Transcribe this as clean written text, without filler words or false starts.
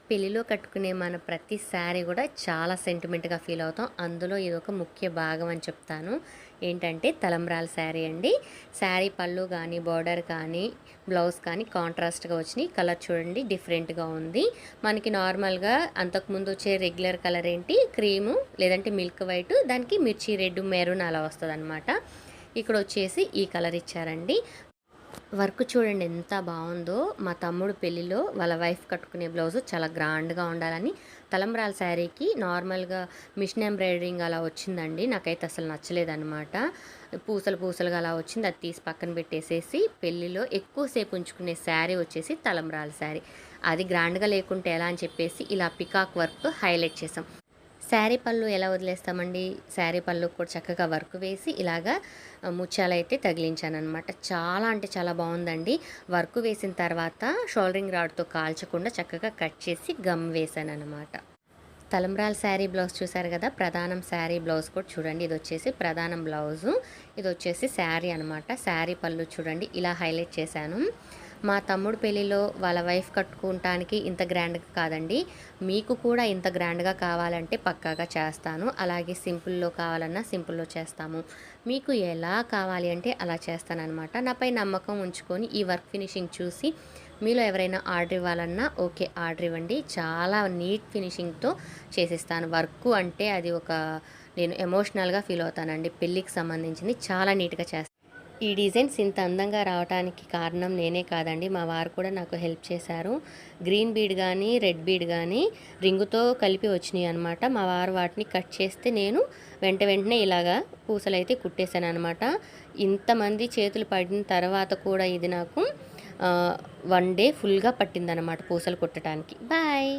పెళ్ళిలో కట్టుకునే మన ప్రతి శారీ కూడా చాలా సెంటిమెంట్గా ఫీల్ అవుతాం. అందులో ఇదొక ముఖ్య భాగం అని చెప్తాను. ఏంటంటే తలంబ్రాల శారీ అండి. శారీ పళ్ళు కానీ, బార్డర్ కానీ, బ్లౌజ్ కానీ కాంట్రాస్ట్గా వచ్చినాయి. కలర్ చూడండి డిఫరెంట్గా ఉంది. మనకి నార్మల్గా అంతకుముందు వచ్చే రెగ్యులర్ కలర్ ఏంటి క్రీము, లేదంటే మిల్క్ వైట్, దానికి మిర్చి రెడ్, మెరూన్ అలా వస్తుంది అనమాట. ఇక్కడ వచ్చేసి ఈ కలర్ ఇచ్చారండి. వర్క్ చూడండి ఎంత బాగుందో. మా తమ్ముడు పెళ్ళిలో వాళ్ళ వైఫ్ కట్టుకునే బ్లౌజు చాలా గ్రాండ్గా ఉండాలని తలంబ్రాల శారీకి నార్మల్గా మిషన్ ఎంబ్రాయిడరింగ్ అలా వచ్చిందండి. నాకైతే అసలు నచ్చలేదన్నమాట. పూసలు పూసలుగా అలా వచ్చింది. అది తీసి పక్కన పెట్టేసేసి పెళ్ళిలో ఎక్కువసేపు ఉంచుకునే శారీ వచ్చేసి తలంబ్రాల శారీ. అది గ్రాండ్గా లేకుంటే ఎలా అని చెప్పేసి ఇలా పికాక్ వర్క్ హైలైట్ చేసాం. శారీ పళ్ళు ఎలా వదిలేస్తామండి, శారీ పళ్ళు కూడా చక్కగా వర్క్ వేసి ఇలాగా ముత్యాలైతే తగిలించానమాట. చాలా అంటే చాలా బాగుందండి. వర్క్ వేసిన తర్వాత షోల్డరింగ్ రాడ్తో కాల్చకుండా చక్కగా కట్ చేసి గమ్ వేసాను అనమాట. తలంబ్రాల శారీ బ్లౌజ్ చూసారు కదా, ప్రధానం శారీ బ్లౌజ్ కూడా చూడండి. ఇది వచ్చేసి ప్రధానం బ్లౌజు, ఇది వచ్చేసి శారీ అనమాట. శారీ పళ్ళు చూడండి ఇలా హైలైట్ చేశాను. మా తమ్ముడు పెళ్ళిలో వాళ్ళ వైఫ్ కట్టుకుంటానికి ఇంత గ్రాండ్గా కాదండి. మీకు కూడా ఇంత గ్రాండ్గా కావాలంటే పక్కాగా చేస్తాను. అలాగే సింపుల్లో కావాలన్నా సింపుల్లో చేస్తాము. మీకు ఎలా కావాలి అంటే అలా చేస్తానన్నమాట. నాపై నమ్మకం ఉంచుకొని ఈ వర్క్ ఫినిషింగ్ చూసి మీలో ఎవరైనా ఆర్డర్ ఇవ్వాలన్నా ఓకే ఆర్డర్ ఇవ్వండి. చాలా నీట్ ఫినిషింగ్తో చేసిస్తాను. వర్క్ అంటే అది ఒక నేను ఎమోషనల్గా ఫీల్ అవుతానండి. పెళ్ళికి సంబంధించింది చాలా నీట్గా చేస్తాను. ఈ డిజైన్స్ ఇంత అందంగా రావడానికి కారణం నేనే కాదండి, మా వారు కూడా నాకు హెల్ప్ చేశారు. గ్రీన్ బీడ్ కానీ, రెడ్ బీడ్ కానీ రింగుతో కలిపి వచ్చినాయి అనమాట. మా వారు వాటిని కట్ చేస్తే నేను వెంటనే ఇలాగా పూసలైతే కుట్టేశాను అనమాట. ఇంతమంది చేతులు పడిన తర్వాత కూడా ఇది నాకు 1 డే ఫుల్గా పట్టిందనమాట పూసలు కుట్టడానికి. బాయ్.